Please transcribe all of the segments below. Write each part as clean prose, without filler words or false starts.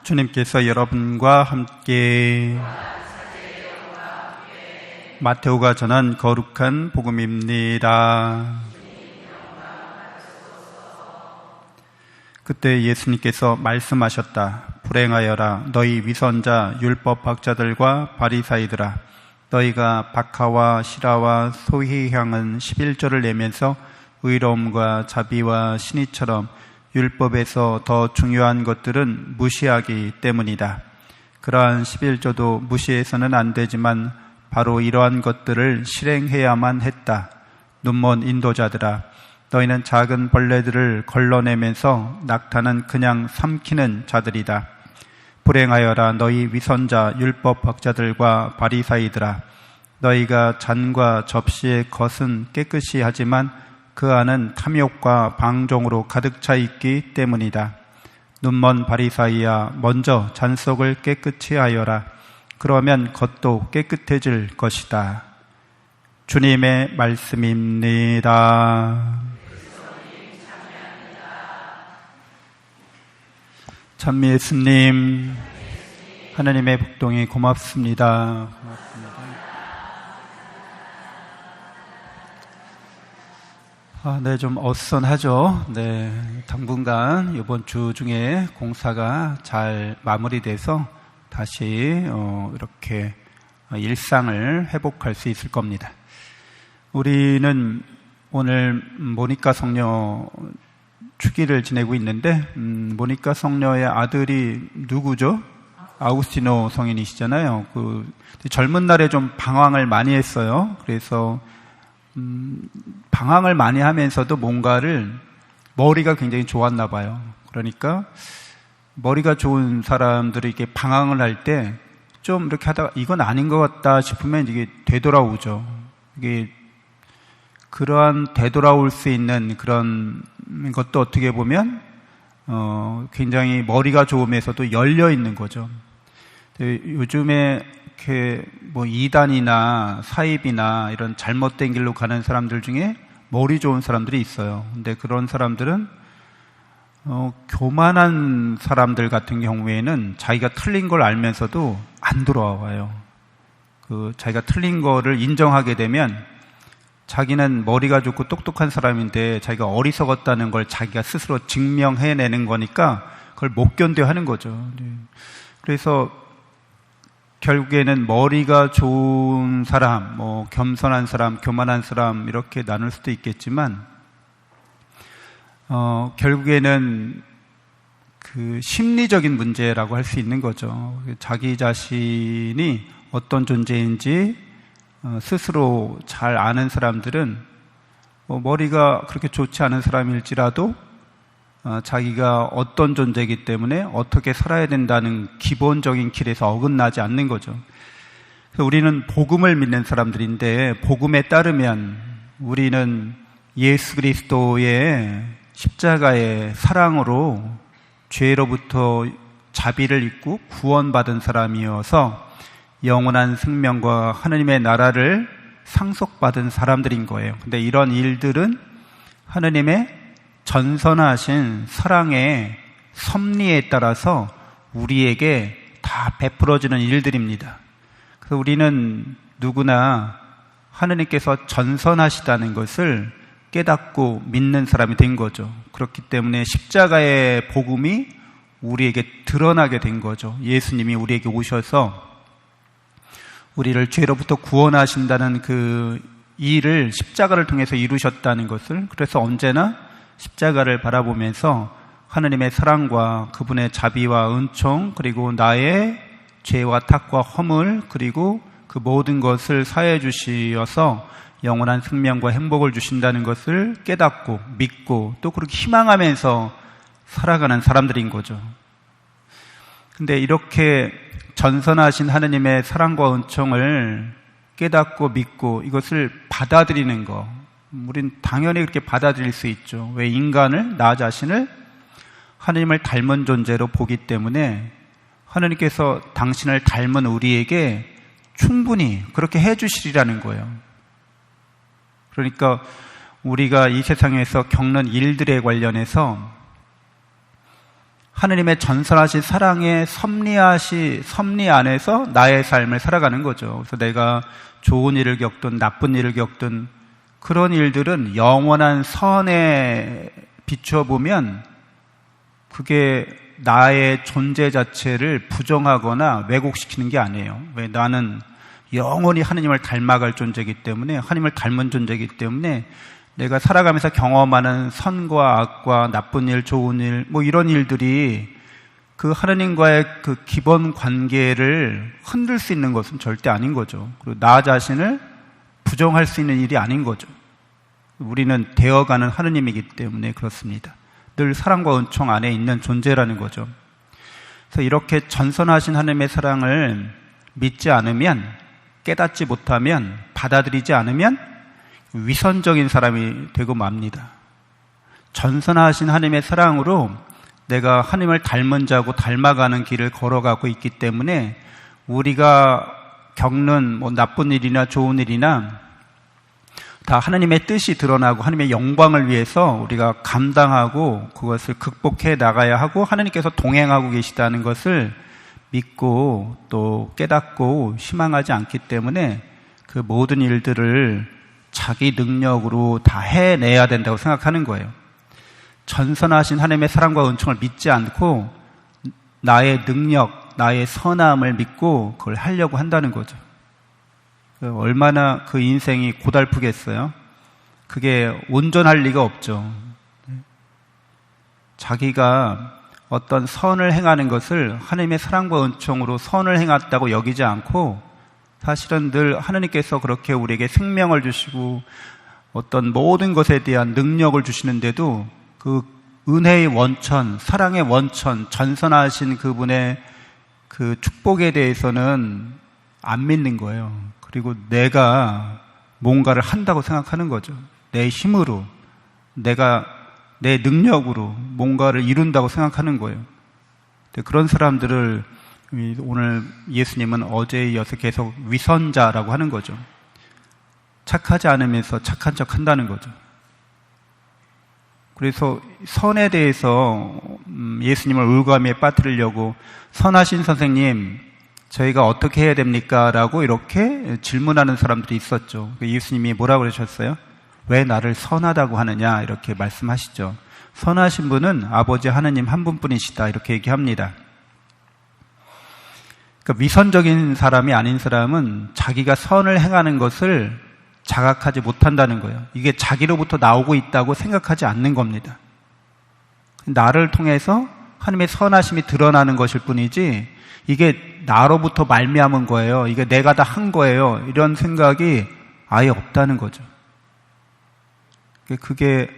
주님께서 여러분과 함께 마테오가 전한 거룩한 복음입니다. 그때 예수님께서 말씀하셨다. 불행하여라 너희 위선자 율법학자들과 바리사이들아, 너희가 박하와 시라와 소희 향은 11조를 내면서 의로움과 자비와 신의처럼 율법에서 더 중요한 것들은 무시하기 때문이다. 그러한 11조도 무시해서는 안 되지만 바로 이러한 것들을 실행해야만 했다. 눈먼 인도자들아, 너희는 작은 벌레들을 걸러내면서 낙타는 그냥 삼키는 자들이다. 불행하여라 너희 위선자 율법학자들과 바리사이들아, 너희가 잔과 접시의 겉은 깨끗이 하지만 그 안은 탐욕과 방종으로 가득 차 있기 때문이다. 눈먼 바리사이야, 먼저 잔 속을 깨끗이 하여라. 그러면 겉도 깨끗해질 것이다. 주님의 말씀입니다. 찬미 예수님, 하나님의 복동이 고맙습니다. 네, 좀 어수선하죠. 네, 당분간 이번 주 중에 공사가 잘 마무리돼서 다시 이렇게 일상을 회복할 수 있을 겁니다. 우리는 오늘 모니카 성녀 축일을 지내고 있는데 모니카 성녀의 아들이 누구죠? 아우구스티노 성인이시잖아요. 젊은 날에 좀 방황을 많이 했어요. 그래서 방황을 많이 하면서도 뭔가를 머리가 굉장히 좋았나 봐요. 그러니까 머리가 좋은 사람들이 이렇게 방황을 할 때 좀 이렇게 하다가 이건 아닌 것 같다 싶으면 이게 되돌아오죠. 이게 그러한 되돌아올 수 있는 그런 것도 어떻게 보면 굉장히 머리가 좋으면서도 열려 있는 거죠. 요즘에 이렇게 이단이나 사입이나 이런 잘못된 길로 가는 사람들 중에 머리 좋은 사람들이 있어요. 근데 그런 사람들은 교만한 사람들 같은 경우에는 자기가 틀린 걸 알면서도 안 돌아와요. 자기가 틀린 거를 인정하게 되면 자기는 머리가 좋고 똑똑한 사람인데 자기가 어리석었다는 걸 자기가 스스로 증명해내는 거니까 그걸 못 견뎌 하는 거죠. 그래서 결국에는 머리가 좋은 사람, 겸손한 사람, 교만한 사람 이렇게 나눌 수도 있겠지만 결국에는 그 심리적인 문제라고 할 수 있는 거죠. 자기 자신이 어떤 존재인지 스스로 잘 아는 사람들은 머리가 그렇게 좋지 않은 사람일지라도 자기가 어떤 존재이기 때문에 어떻게 살아야 된다는 기본적인 길에서 어긋나지 않는 거죠. 그래서 우리는 복음을 믿는 사람들인데 복음에 따르면 우리는 예수 그리스도의 십자가의 사랑으로 죄로부터 자비를 입고 구원받은 사람이어서 영원한 생명과 하나님의 나라를 상속받은 사람들인 거예요. 근데 이런 일들은 하나님의 전선하신 사랑의 섭리에 따라서 우리에게 다 베풀어지는 일들입니다. 그래서 우리는 누구나 하나님께서 전선하시다는 것을 깨닫고 믿는 사람이 된 거죠. 그렇기 때문에 십자가의 복음이 우리에게 드러나게 된 거죠. 예수님이 우리에게 오셔서 우리를 죄로부터 구원하신다는 그 일을 십자가를 통해서 이루셨다는 것을, 그래서 언제나 십자가를 바라보면서 하나님의 사랑과 그분의 자비와 은총, 그리고 나의 죄와 탁과 허물, 그리고 그 모든 것을 사해 주시어서 영원한 생명과 행복을 주신다는 것을 깨닫고 믿고 또 그렇게 희망하면서 살아가는 사람들인 거죠. 근데 이렇게 전선하신 하나님의 사랑과 은총을 깨닫고 믿고 이것을 받아들이는 거, 우린 당연히 그렇게 받아들일 수 있죠. 왜? 인간을, 나 자신을 하나님을 닮은 존재로 보기 때문에 하나님께서 당신을 닮은 우리에게 충분히 그렇게 해주시리라는 거예요. 그러니까 우리가 이 세상에서 겪는 일들에 관련해서 하느님의 전선하신 사랑의 섭리 안에서 나의 삶을 살아가는 거죠. 그래서 내가 좋은 일을 겪든 나쁜 일을 겪든 그런 일들은 영원한 선에 비추어 보면 그게 나의 존재 자체를 부정하거나 왜곡시키는 게 아니에요. 왜? 나는 영원히 하느님을 닮아갈 존재이기 때문에, 하느님을 닮은 존재이기 때문에 내가 살아가면서 경험하는 선과 악과 나쁜 일, 좋은 일, 뭐 이런 일들이 그 하느님과의 그 기본 관계를 흔들 수 있는 것은 절대 아닌 거죠. 그리고 나 자신을 부정할 수 있는 일이 아닌 거죠. 우리는 되어가는 하느님이기 때문에 그렇습니다. 늘 사랑과 은총 안에 있는 존재라는 거죠. 그래서 이렇게 전선하신 하느님의 사랑을 믿지 않으면, 깨닫지 못하면, 받아들이지 않으면 위선적인 사람이 되고 맙니다. 전선하신 하느님의 사랑으로 내가 하느님을 닮은 자고 닮아가는 길을 걸어가고 있기 때문에 우리가 겪는 뭐 나쁜 일이나 좋은 일이나 다 하느님의 뜻이 드러나고 하느님의 영광을 위해서 우리가 감당하고 그것을 극복해 나가야 하고 하느님께서 동행하고 계시다는 것을 믿고 또 깨닫고 희망하지 않기 때문에 그 모든 일들을 자기 능력으로 다 해내야 된다고 생각하는 거예요. 전선하신 하나님의 사랑과 은총을 믿지 않고 나의 능력, 나의 선함을 믿고 그걸 하려고 한다는 거죠. 얼마나 그 인생이 고달프겠어요? 그게 온전할 리가 없죠. 자기가 어떤 선을 행하는 것을 하나님의 사랑과 은총으로 선을 행했다고 여기지 않고 사실은 늘 하나님께서 그렇게 우리에게 생명을 주시고 어떤 모든 것에 대한 능력을 주시는데도 그 은혜의 원천, 사랑의 원천, 전선하신 그분의 그 축복에 대해서는 안 믿는 거예요. 그리고 내가 뭔가를 한다고 생각하는 거죠. 내 힘으로, 내가 내 능력으로 뭔가를 이룬다고 생각하는 거예요. 그런 사람들을 오늘 예수님은 어제에 이어서 계속 위선자라고 하는 거죠. 착하지 않으면서 착한 척 한다는 거죠. 그래서 선에 대해서 예수님을 울감에 빠뜨리려고 선하신 선생님, 저희가 어떻게 해야 됩니까? 라고 이렇게 질문하는 사람들이 있었죠. 예수님이 뭐라고 그러셨어요? 왜 나를 선하다고 하느냐? 이렇게 말씀하시죠. 선하신 분은 아버지 하느님 한 분뿐이시다. 이렇게 얘기합니다. 그러니까 위선적인 사람이 아닌 사람은 자기가 선을 행하는 것을 자각하지 못한다는 거예요. 이게 자기로부터 나오고 있다고 생각하지 않는 겁니다. 나를 통해서 하나님의 선하심이 드러나는 것일 뿐이지 이게 나로부터 말미암은 거예요. 이게 내가 다 한 거예요. 이런 생각이 아예 없다는 거죠. 그게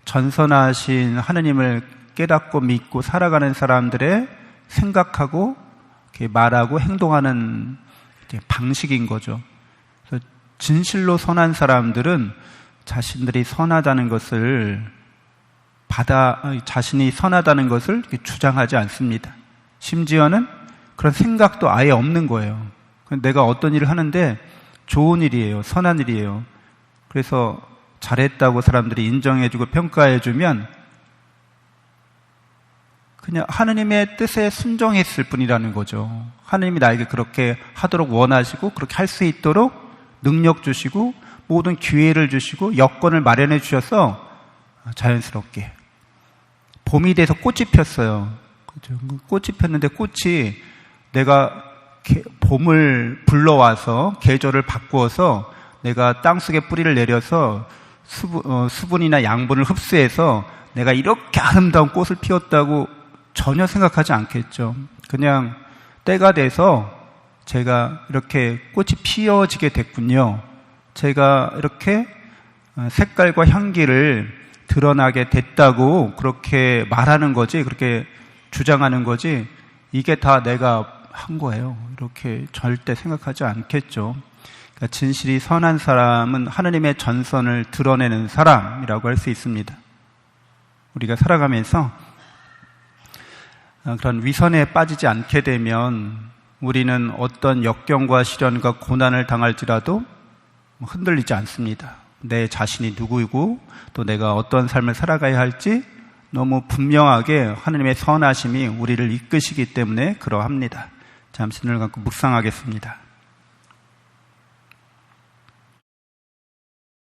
전선하신 하느님을 깨닫고 믿고 살아가는 사람들의 생각하고 말하고 행동하는 방식인 거죠. 그래서 진실로 선한 사람들은 자신들이 선하다는 것을 자신이 선하다는 것을 주장하지 않습니다. 심지어는 그런 생각도 아예 없는 거예요. 내가 어떤 일을 하는데 좋은 일이에요. 선한 일이에요. 그래서 잘했다고 사람들이 인정해주고 평가해주면 그냥 하느님의 뜻에 순종했을 뿐이라는 거죠. 하느님이 나에게 그렇게 하도록 원하시고 그렇게 할 수 있도록 능력 주시고 모든 기회를 주시고 여건을 마련해 주셔서 자연스럽게 봄이 돼서 꽃이 폈어요. 꽃이 폈는데 꽃이 내가 봄을 불러와서 계절을 바꾸어서 내가 땅속에 뿌리를 내려서 수분이나 양분을 흡수해서 내가 이렇게 아름다운 꽃을 피웠다고 전혀 생각하지 않겠죠. 그냥 때가 돼서 제가 이렇게 꽃이 피어지게 됐군요. 제가 이렇게 색깔과 향기를 드러나게 됐다고 그렇게 말하는 거지, 그렇게 주장하는 거지, 이게 다 내가 한 거예요. 이렇게 절대 생각하지 않겠죠. 그러니까 진실이 선한 사람은 하느님의 전선을 드러내는 사람이라고 할 수 있습니다. 우리가 살아가면서 그런 위선에 빠지지 않게 되면 우리는 어떤 역경과 시련과 고난을 당할지라도 흔들리지 않습니다. 내 자신이 누구이고 또 내가 어떤 삶을 살아가야 할지 너무 분명하게 하나님의 선하심이 우리를 이끄시기 때문에 그러합니다. 잠시 눈을 감고 묵상하겠습니다.